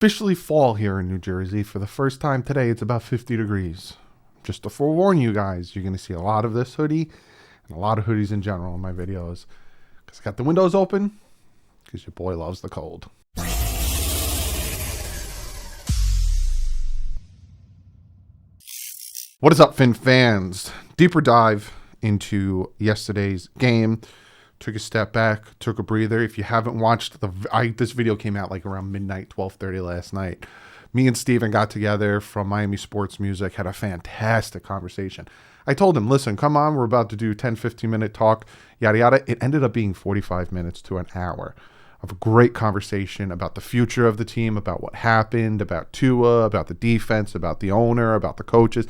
officially fall here in New Jersey. For the first time today, it's about 50 degrees. Just to forewarn you guys, you're going to see a lot of this hoodie and a lot of hoodies in general in my videos. Because I got the windows open because your boy loves the cold. What is up, Fin fans? Deeper dive into yesterday's game. Took a step back, took a breather. If you haven't watched this video came out like around midnight, 12:30 last night. Me and Steven got together from Miami Sports Music, had a fantastic conversation. I told him, listen, come on, we're about to do 10, 15-minute talk, yada, yada. It ended up being 45 minutes to an hour of a great conversation about the future of the team, about what happened, about Tua, about the defense, about the owner, about the coaches.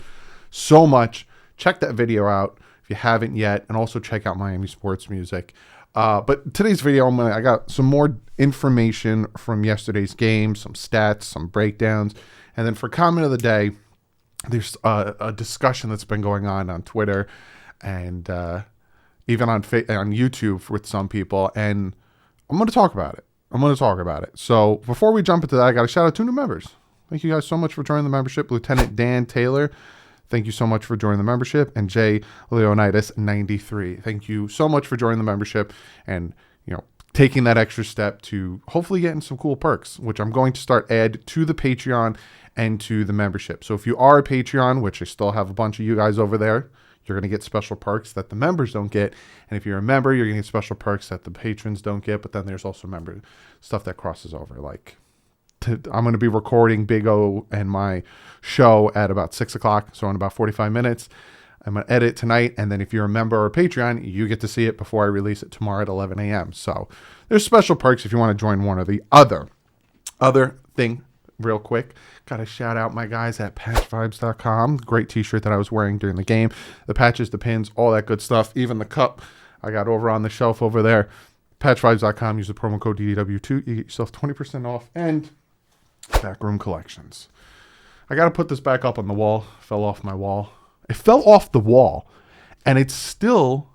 So much. Check that video out if you haven't yet, and also check out Miami Sports Music. But today's video, I got some more information from yesterday's game, some stats, some breakdowns, and then for comment of the day, there's a discussion that's been going on Twitter and even on YouTube with some people, and I'm going to talk about it. So before we jump into that, I got to shout out 2 new members. Thank you guys so much for joining the membership. Lieutenant Dan Taylor, thank you so much for joining the membership. And Jay Leonidas 93. Thank you so much for joining the membership and, taking that extra step to hopefully getting some cool perks, which I'm going to start add to the Patreon and to the membership. So if you are a Patreon, which I still have a bunch of you guys over there, you're going to get special perks that the members don't get. And if you're a member, you're going to get special perks that the patrons don't get. But then there's also member stuff that crosses over. I'm going to be recording Big O and my show at about 6 o'clock. So in about 45 minutes, I'm going to edit tonight. And then if you're a member or Patreon, you get to see it before I release it tomorrow at 11 a.m. So there's special perks if you want to join one or the other. Other thing, real quick, got to shout out my guys at patchvibes.com. Great t-shirt that I was wearing during the game. The patches, the pins, all that good stuff. Even the cup I got over on the shelf over there. Patchvibes.com. Use the promo code DouglieDoWrong. You get yourself 20% off. And Backroom Collections. I got to put this back up on the wall. Fell off my wall. It fell off the wall, and it's still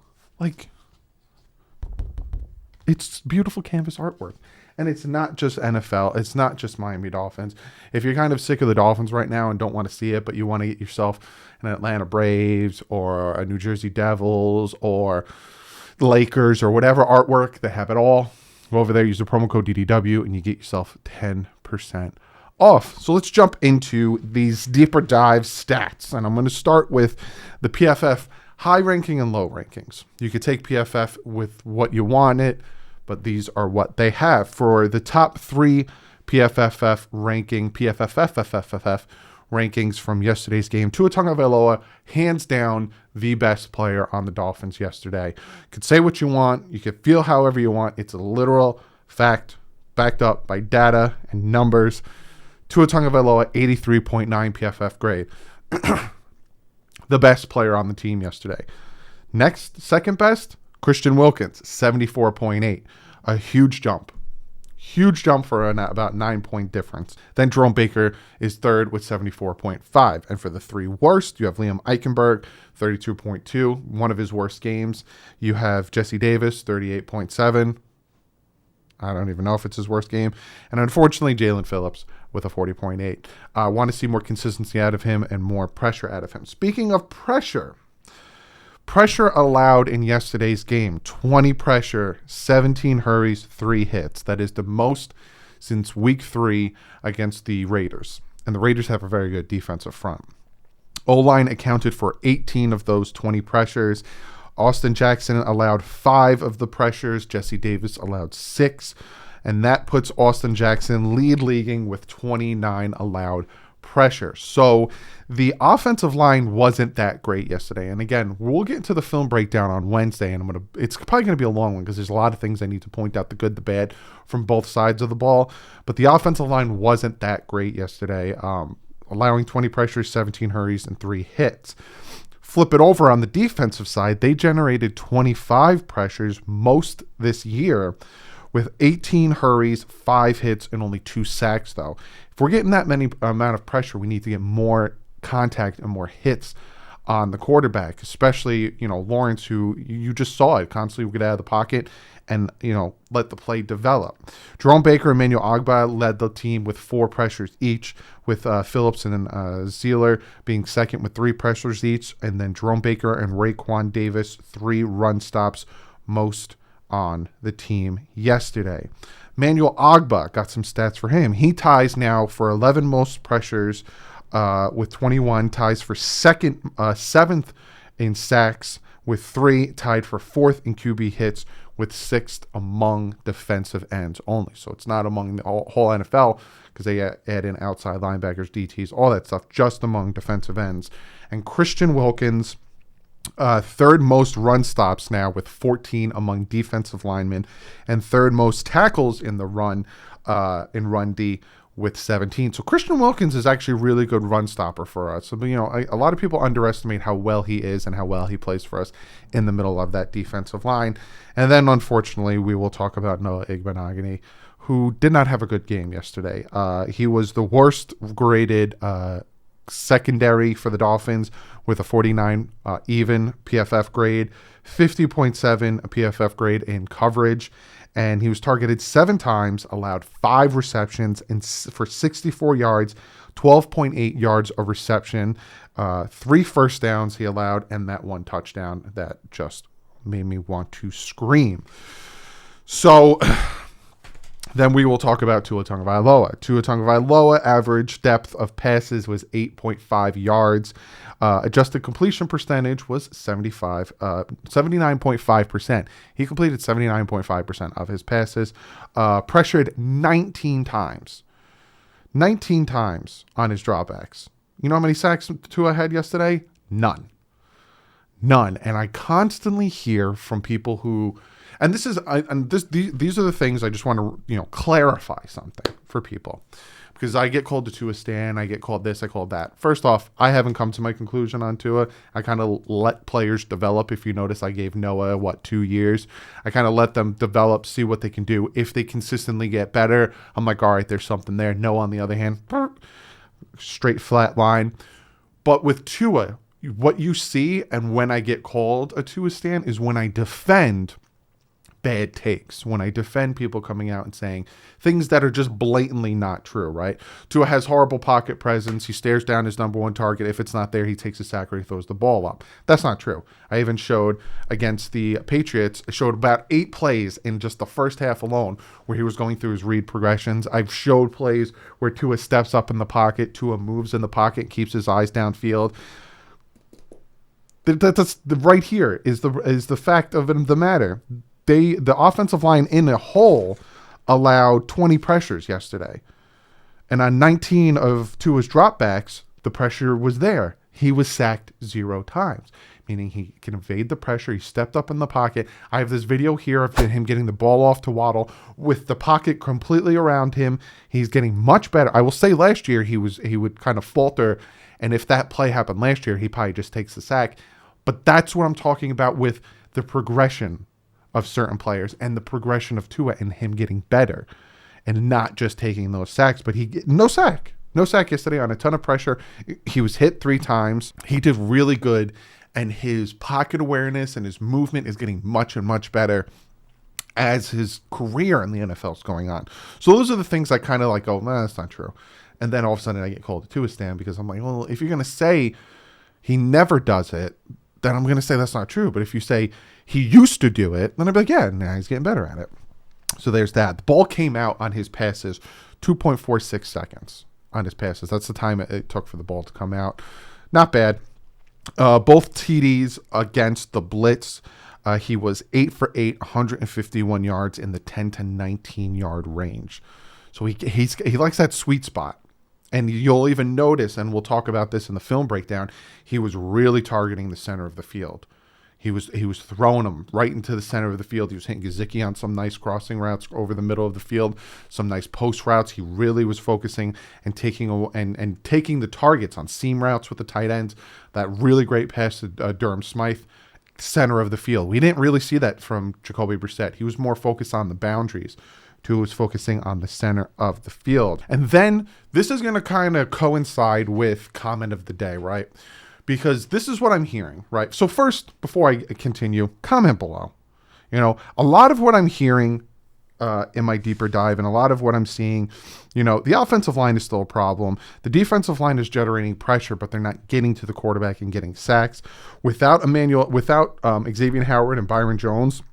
it's beautiful canvas artwork. And it's not just NFL. It's not just Miami Dolphins. If you're kind of sick of the Dolphins right now and don't want to see it, but you want to get yourself an Atlanta Braves or a New Jersey Devils or the Lakers or whatever artwork, they have it all. Go over there, use the promo code DDW, and you get yourself 10% off. So let's jump into these deeper dive stats. And I'm going to start with the PFF high ranking and low rankings. You could take PFF with what you want it, but these are what they have. For the top 3 PFF rankings from yesterday's game, Tua Tagovailoa, hands down the best player on the Dolphins yesterday. You could say what you want. You could feel however you want. It's a literal fact backed up by data and numbers. Tua Tagovailoa, 83.9 PFF grade. The best player on the team yesterday. Next, second best, Christian Wilkins, 74.8. A huge jump. Huge jump for about 9-point difference. Then Jerome Baker is third with 74.5. And for the 3 worst, you have Liam Eichenberg, 32.2, one of his worst games. You have Jesse Davis, 38.7. I don't even know if it's his worst game. And unfortunately, Jalen Phillips with a 40.8. I want to see more consistency out of him and more pressure out of him. Speaking of pressure allowed in yesterday's game, 20 pressure, 17 hurries, 3 hits. That is the most since week 3 against the Raiders. And the Raiders have a very good defensive front. O-line accounted for 18 of those 20 pressures. Austin Jackson allowed 5 of the pressures. Jesse Davis allowed 6. And that puts Austin Jackson leading with 29 allowed pressure. So the offensive line wasn't that great yesterday. And again, we'll get into the film breakdown on Wednesday, and it's probably going to be a long one because there's a lot of things I need to point out, the good, the bad, from both sides of the ball. But the offensive line wasn't that great yesterday, allowing 20 pressures, 17 hurries, and 3 hits. Flip it over on the defensive side, they generated 25 pressures most this year with 18 hurries, 5 hits, and only 2 sacks, though. If we're getting that many amount of pressure, we need to get more contact and more hits on the quarterback, especially, Lawrence, who you just saw it constantly get out of the pocket and, let the play develop. Jerome Baker and Emmanuel Ogbah led the team with 4 pressures each, with Phillips and Zeeler being second with 3 pressures each, and then Jerome Baker and Raekwon Davis 3 run stops, most on the team yesterday. Emmanuel Ogbah, got some stats for him. He ties now for 11 most pressures with 21, ties for 7th in sacks with 3, tied for 4th in QB hits with 6th among defensive ends only. So it's not among the whole NFL, because they add in outside linebackers, DTs, all that stuff, just among defensive ends. And Christian Wilkins, 3rd most run stops now with 14 among defensive linemen, and 3rd most tackles in the run, in run D, with 17. So Christian Wilkins is actually a really good run stopper for us. So, a lot of people underestimate how well he is and how well he plays for us in the middle of that defensive line. And then, unfortunately, we will talk about Noah Igbenogany, who did not have a good game yesterday. He was the worst graded secondary for the Dolphins with a 49 even PFF grade, 50.7 PFF grade in coverage. And he was targeted 7 times, allowed 5 receptions for 64 yards, 12.8 yards of reception, 3 first downs he allowed, and that 1 touchdown that just made me want to scream. So then we will talk about Tua Tagovailoa. Tua Tagovailoa average depth of passes was 8.5 yards. Adjusted completion percentage was 79.5%. He completed 79.5% of his passes. Pressured 19 times. 19 times on his dropbacks. You know how many sacks Tua had yesterday? None. And I constantly hear from people who, and these are the things I just want to clarify something for people, because I get called the Tua stan, I get called this, I called that. First off, I haven't come to my conclusion on Tua. I kind of let players develop. If you notice, I gave Noah 2 years. I kind of let them develop, see what they can do. If they consistently get better, I'm like, all right, there's something there. Noah, on the other hand, straight flat line. But with Tua, what you see, and when I get called a Tua stan, is when I defend bad takes, when I defend people coming out and saying things that are just blatantly not true, right? Tua has horrible pocket presence. He stares down his number 1 target. If it's not there, he takes a sack or he throws the ball up. That's not true. I even showed against the Patriots, I showed about 8 plays in just the first half alone where he was going through his read progressions. I've showed plays where Tua steps up in the pocket, Tua moves in the pocket, keeps his eyes downfield. That's right here is the fact of the matter. The offensive line in a whole allowed 20 pressures yesterday. And on 19 of Tua's dropbacks, the pressure was there. He was sacked 0 times, meaning he can evade the pressure. He stepped up in the pocket. I have this video here of him getting the ball off to Waddle with the pocket completely around him. He's getting much better. I will say last year he would kind of falter, and if that play happened last year, he probably just takes the sack. But that's what I'm talking about with the progression of certain players and the progression of Tua and him getting better and not just taking those sacks. But no sack yesterday on a ton of pressure. He was hit 3 times. He did really good, and his pocket awareness and his movement is getting much and much better as his career in the NFL is going on. So those are the things I kind of like, oh, nah, that's not true. And then all of a sudden I get called a Tua stan because I'm like, well, if you're going to say he never does it, then I'm going to say that's not true. But if you say he used to do it, then I'd be like, yeah, now he's getting better at it. So there's that. The ball came out on his passes 2.46 seconds on his passes. That's the time it took for the ball to come out. Not bad. Both TDs against the blitz. He was 8 for 8, 151 yards in the 10 to 19 yard range. So he likes that sweet spot. And you'll even notice, and we'll talk about this in the film breakdown, he was really targeting the center of the field. He was throwing them right into the center of the field. He was hitting Gesicki on some nice crossing routes over the middle of the field, some nice post routes. He really was focusing and taking the targets on seam routes with the tight ends. That really great pass to Durham Smythe, center of the field. We didn't really see that from Jacoby Brissett. He was more focused on the boundaries. Tua was focusing on the center of the field. And then this is going to kind of coincide with comment of the day, right? because this is what I'm hearing, right? So first, before I continue, comment below. A lot of what I'm hearing in my deeper dive and a lot of what I'm seeing, the offensive line is still a problem. The defensive line is generating pressure, but they're not getting to the quarterback and getting sacks. Without Xavier Howard and Byron Jones,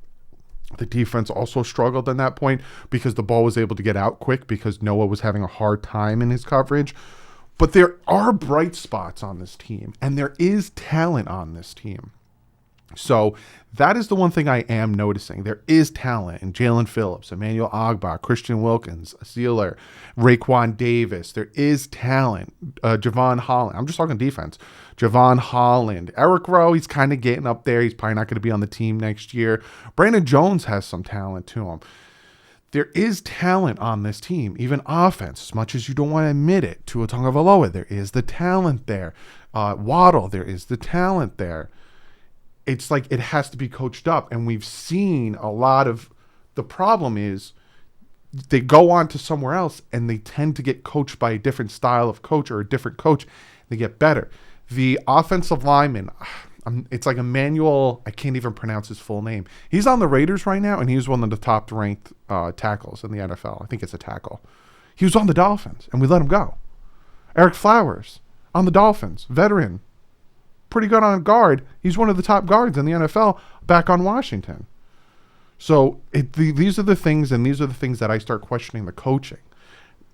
the defense also struggled in that point because the ball was able to get out quick because Noah was having a hard time in his coverage. But there are bright spots on this team, and there is talent on this team. So that is the one thing I am noticing. There is talent in Jalen Phillips, Emmanuel Ogbah, Christian Wilkins, Sealer, Raekwon Davis. There is talent. Javon Holland. I'm just talking defense. Javon Holland. Eric Rowe, he's kind of getting up there. He's probably not going to be on the team next year. Brandon Jones has some talent to him. There is talent on this team, even offense, as much as you don't want to admit it. Tua Tagovailoa, there is the talent there. Waddle, there is the talent there. It's like it has to be coached up, and we've seen a lot of the problem is they go on to somewhere else and they tend to get coached by a different style of coach or a different coach. They get better. The offensive lineman, it's like Emmanuel, I can't even pronounce his full name. He's on the Raiders right now, and he was one of the top ranked tackles in the NFL. I think it's a tackle. He was on the Dolphins, and we let him go. Eric Flowers on the Dolphins, veteran. Pretty good on guard. He's one of the top guards in the NFL back on Washington. So these are the things, and these are the things that I start questioning the coaching.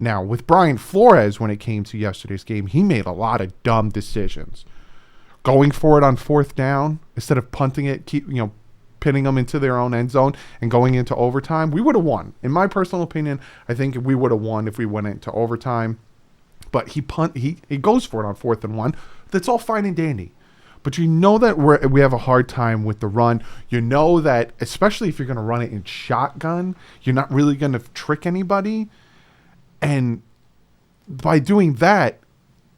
Now, with Brian Flores, when it came to yesterday's game, he made a lot of dumb decisions. Going for it on fourth down, instead of punting it, pinning them into their own end zone and going into overtime, we would have won. In my personal opinion, I think we would have won if we went into overtime. But he goes for it on 4th and 1. That's all fine and dandy. But that we have a hard time with the run. That, especially if you're going to run it in shotgun, you're not really going to trick anybody. And by doing that,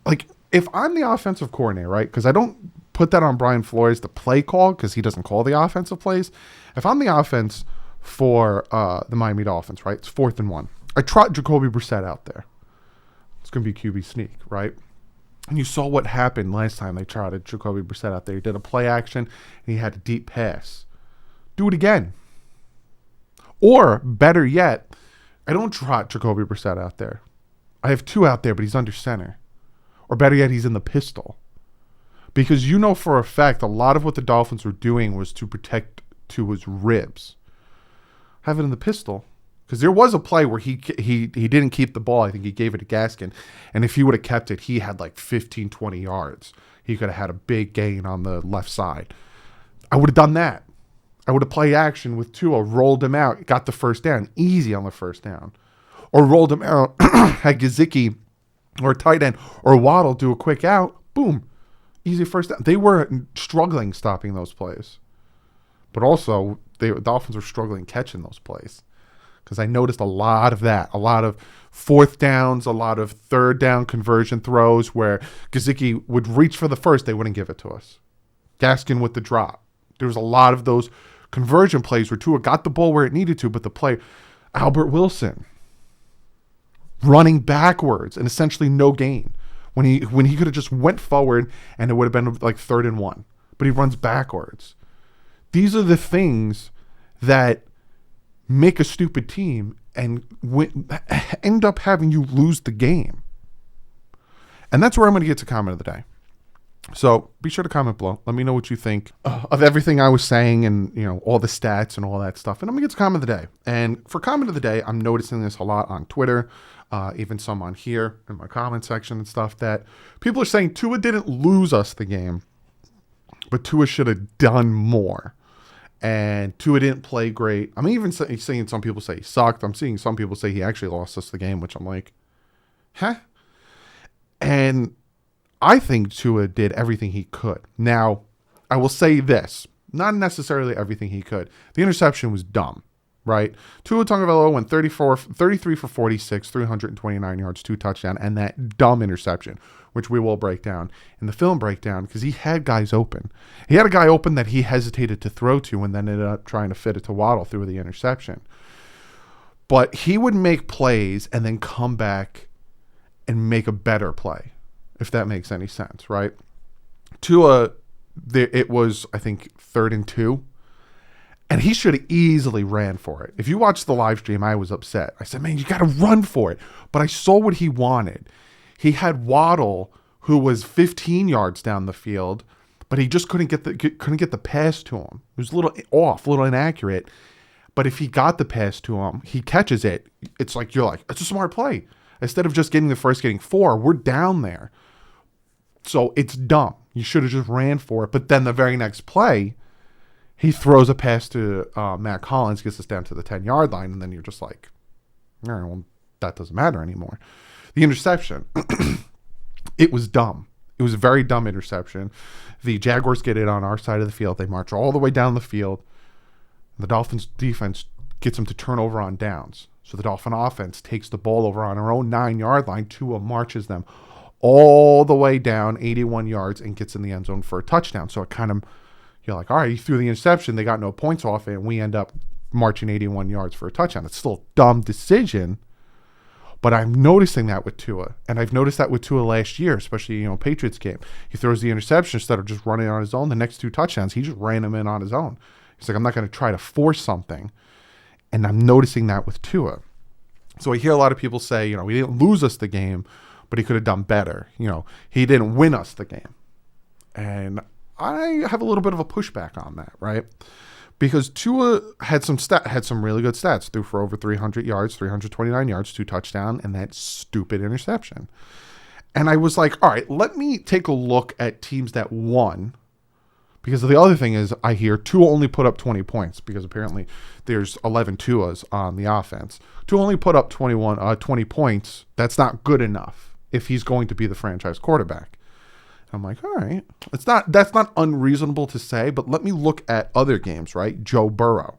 like, if I'm the offensive coordinator, right, because I don't put that on Brian Flores, the play call, because he doesn't call the offensive plays. If I'm the offense for the Miami Dolphins, right, it's 4th and 1. I trot Jacoby Brissett out there. It's going to be QB sneak, right? And you saw what happened last time they trotted Jacoby Brissett out there. He did a play action, and he had a deep pass. Do it again. Or, better yet, I don't trot Jacoby Brissett out there. I have 2 out there, but he's under center. Or better yet, he's in the pistol. Because for a fact, a lot of what the Dolphins were doing was to protect Tua's ribs. Have it in the pistol. Because there was a play where he didn't keep the ball. I think he gave it to Gaskin. And if he would have kept it, he had like 15, 20 yards. He could have had a big gain on the left side. I would have done that. I would have played action with Tua, rolled him out, got the first down, easy on the first down. Or rolled him out, had Gesicki or tight end or Waddle do a quick out, boom, easy first down. They were struggling stopping those plays. But also, the Dolphins were struggling catching those plays. Because I noticed a lot of that, a lot of 4th downs, a lot of 3rd down conversion throws where Gesicki would reach for the first, they wouldn't give it to us. Gaskin with the drop. There was a lot of those conversion plays where Tua got the ball where it needed to, but the play, Albert Wilson, running backwards and essentially no gain. When he could have just went forward and it would have been like 3rd and 1. But he runs backwards. These are the things that make a stupid team and end up having you lose the game. And that's where I'm going to get to comment of the day. So be sure to comment below. Let me know what you think of everything I was saying and, all the stats and all that stuff. And I'm going to get to comment of the day. And for comment of the day, I'm noticing this a lot on Twitter, even some on here in my comment section and stuff, that people are saying Tua didn't lose us the game, but Tua should have done more. And Tua didn't play great. I'm even seeing some people say he sucked. I'm seeing some people say he actually lost us the game, which I'm like, huh? And I think Tua did everything he could. Now, I will say this. Not necessarily everything he could. The interception was dumb, right? Tua Tagovailoa went 33 for 46, 329 yards, 2 touchdowns, and that dumb interception, which we will break down in the film breakdown, because he had guys open. He had a guy open that he hesitated to throw to and then ended up trying to fit it to Waddle through the interception. But he would make plays and then come back and make a better play, if that makes any sense, right? Tua, it was, I think, 3rd and 2. And he should have easily ran for it. If you watched the live stream, I was upset. I said, man, you got to run for it. But I saw what he wanted. He had Waddle, who was 15 yards down the field, but he just couldn't get the pass to him. It was a little off, a little inaccurate. But if he got the pass to him, he catches it. It's like, you're like, it's a smart play. Instead of just getting 4, we're down there. So it's dumb. You should have just ran for it. But then the very next play, he throws a pass to Matt Collins, gets us down to the 10-yard line, and then you're just like, all right, well, that doesn't matter anymore. The interception, it was dumb. It was a very dumb interception. The Jaguars get it on our side of the field. They march all the way down the field. The Dolphins defense gets them to turn over on downs. So the Dolphin offense takes the ball over on our own 9-yard line. Tua marches them all the way down 81 yards and gets in the end zone for a touchdown. So it kind of, you're like, all right, you threw the interception. They got no points off it, and we end up marching 81 yards for a touchdown. It's still a dumb decision, but I'm noticing that with Tua. And I've noticed that with Tua last year, especially, Patriots game. He throws the interception instead of just running on his own. The next 2 touchdowns, he just ran them in on his own. He's like, I'm not going to try to force something. And I'm noticing that with Tua. So I hear a lot of people say, he didn't lose us the game, but he could have done better. He didn't win us the game. And I have a little bit of a pushback on that, right? Because Tua had some really good stats. Threw for over 300 yards, 329 yards, 2 touchdowns, and that stupid interception. And I was like, all right, let me take a look at teams that won. Because the other thing is, I hear Tua only put up 20 points because apparently there's 11 Tuas on the offense. Tua only put up 20 points. That's not good enough if he's going to be the franchise quarterback. I'm like, all right, that's not unreasonable to say, but let me look at other games, right? Joe Burrow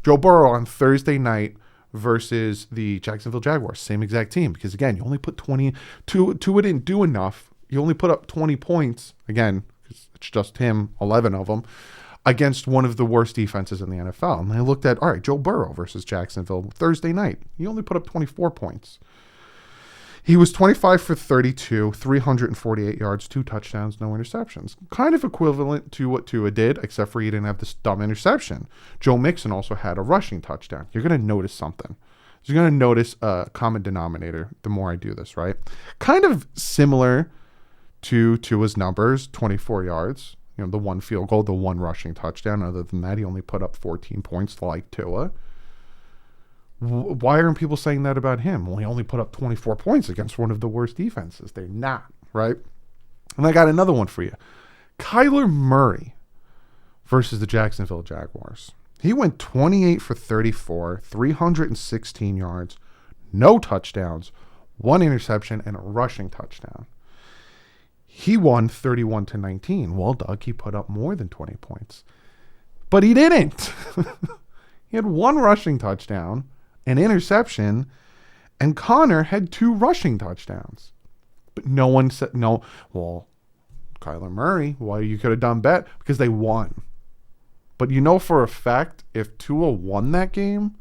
on Thursday night versus the Jacksonville Jaguars, same exact team. Because again, you only put 20. Tua didn't do enough. You only put up 20 points again. It's just him, 11 of them, against one of the worst defenses in the NFL. And I looked at, all right, Joe Burrow versus Jacksonville Thursday night. He only put up 24 points. He was 25 for 32, 348 yards, 2 touchdowns, no interceptions. Kind of equivalent to what Tua did, except for he didn't have this dumb interception. Joe Mixon also had a rushing touchdown. You're going to notice something. You're going to notice a common denominator the more I do this, right? Kind of similar to Tua's numbers, 24 yards, the 1 field goal, the 1 rushing touchdown. Other than that, he only put up 14 points like Tua. Why aren't people saying that about him? Well, he only put up 24 points against one of the worst defenses. They're not, right? And I got another one for you. Kyler Murray versus the Jacksonville Jaguars. He went 28 for 34, 316 yards, no touchdowns, 1 interception, and a rushing touchdown. He won 31-19. Well, Doug, he put up more than 20 points. But he didn't. He had 1 rushing touchdown, an interception, and Connor had 2 rushing touchdowns. But no one said, no, well, Kyler Murray, why you could have done better? Because they won. But for a fact, if Tua won that game,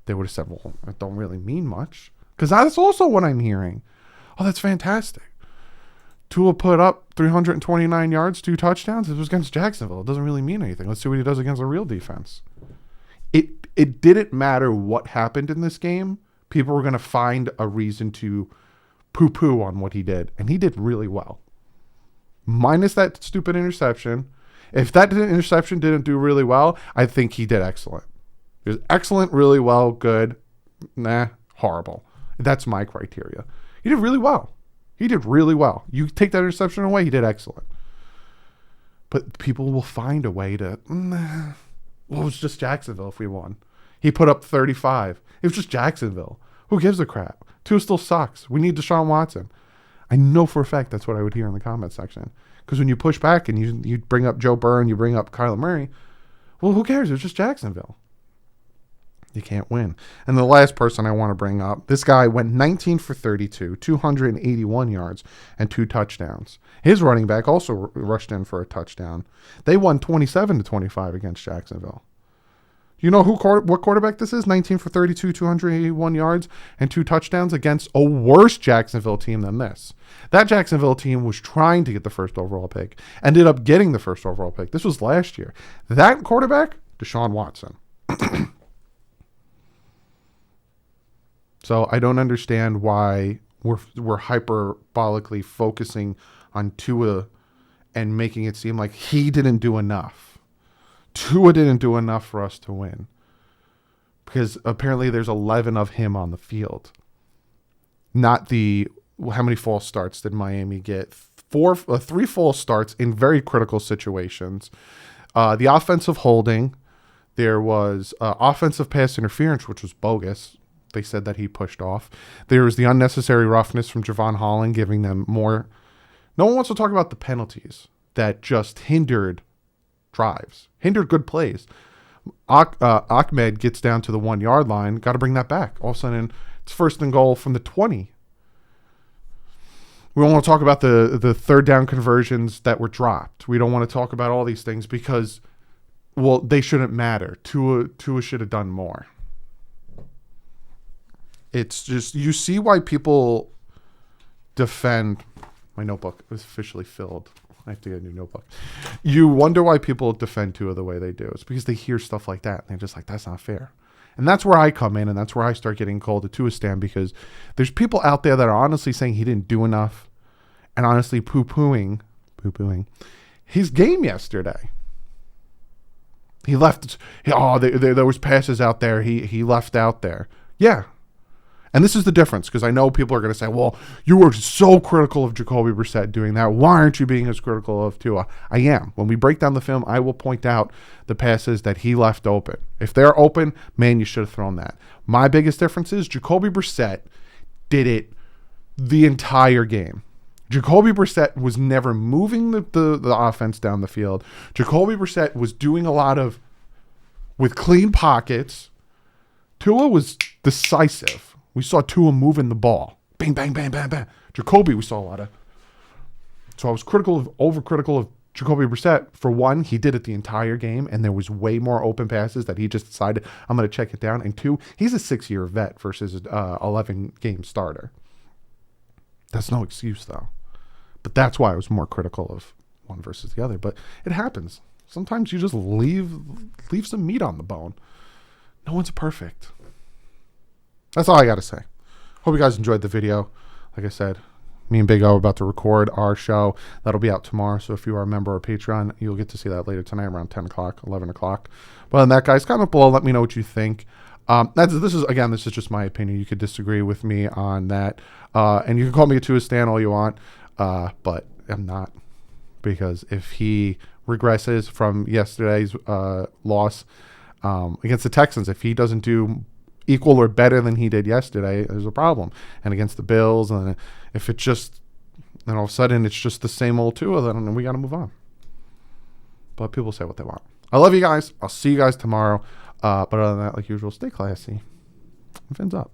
they would have said, well, it don't really mean much. Because that's also what I'm hearing. Oh, that's fantastic. Tua put up 329 yards, 2 touchdowns. It was against Jacksonville. It doesn't really mean anything. Let's see what he does against a real defense. It didn't matter what happened in this game. People were going to find a reason to poo-poo on what he did. And he did really well. Minus that stupid interception. If that interception didn't do really well, I think he did excellent. It was excellent, really well, good, horrible. That's my criteria. He did really well. You take that interception away, he did excellent. But people will find a way to, well, it was just Jacksonville if we won. He put up 35. It was just Jacksonville. Who gives a crap? Tua still sucks. We need Deshaun Watson. I know for a fact that's what I would hear in the comment section. Because when you push back and you bring up Joe Burrow and you bring up Kyler Murray, well, who cares? It was just Jacksonville. You can't win. And the last person I want to bring up, this guy went 19 for 32, 281 yards, and 2 touchdowns. His running back also rushed in for a touchdown. They won 27-25 against Jacksonville. You know what quarterback this is? 19 for 32, 281 yards, and 2 touchdowns against a worse Jacksonville team than this. That Jacksonville team was trying to get the first overall pick, ended up getting the first overall pick. This was last year. That quarterback, Deshaun Watson. So I don't understand why we're hyperbolically focusing on Tua and making it seem like he didn't do enough. Tua didn't do enough for us to win. Because apparently there's 11 of him on the field. Not how many false starts did Miami get? 3 false starts in very critical situations. The offensive holding, there was offensive pass interference, which was bogus. They said that he pushed off. There was the unnecessary roughness from Javon Holland, giving them more. No one wants to talk about the penalties that just hindered drives, hindered good plays. Ahmed gets down to the 1 yard line. Got to bring that back. All of a sudden, it's 1st and goal from the 20. We don't want to talk about the third down conversions that were dropped. We don't want to talk about all these things because, well, they shouldn't matter. Tua should have done more. It's just, you see why people defend. My notebook is officially filled. I have to get a new notebook. You wonder why people defend Tua the way they do. It's because they hear stuff like that and they're just like, that's not fair. And that's where I come in, and that's where I start getting called a Tua stan, because there's people out there that are honestly saying he didn't do enough and honestly poo-pooing his game yesterday. He left. There was passes out there he left out there. Yeah. And this is the difference, because I know people are going to say, well, you were so critical of Jacoby Brissett doing that. Why aren't you being as critical of Tua? I am. When we break down the film, I will point out the passes that he left open. If they're open, man, you should have thrown that. My biggest difference is Jacoby Brissett did it the entire game. Jacoby Brissett was never moving the offense down the field. Jacoby Brissett was doing a lot of, with clean pockets. Tua was decisive. We saw Tua moving the ball. Bang, bang, bang, bang, bang. Jacoby, we saw a lot of. So I was overcritical of Jacoby Brissett. For one, he did it the entire game, and there was way more open passes that he just decided, I'm going to check it down. And 2, he's a 6-year vet versus an 11-game starter. That's no excuse, though. But that's why I was more critical of one versus the other. But it happens. Sometimes you just leave some meat on the bone. No one's perfect. That's all I got to say. Hope you guys enjoyed the video. Like I said, me and Big O are about to record our show. That'll be out tomorrow. So if you are a member of Patreon, you'll get to see that later tonight around 10 o'clock, 11 o'clock. But on that, guys, comment below. Let me know what you think. This is just my opinion. You could disagree with me on that. And you can call me a Tua stan all you want. But I'm not. Because if he regresses from yesterday's loss against the Texans, if he doesn't do equal or better than he did yesterday, there's a problem. And against the Bills, and if it just, then all of a sudden it's just the same old Tua, then we got to move on. But people say what they want. I love you guys. I'll see you guys tomorrow. But other than that, like usual, stay classy. Fins up.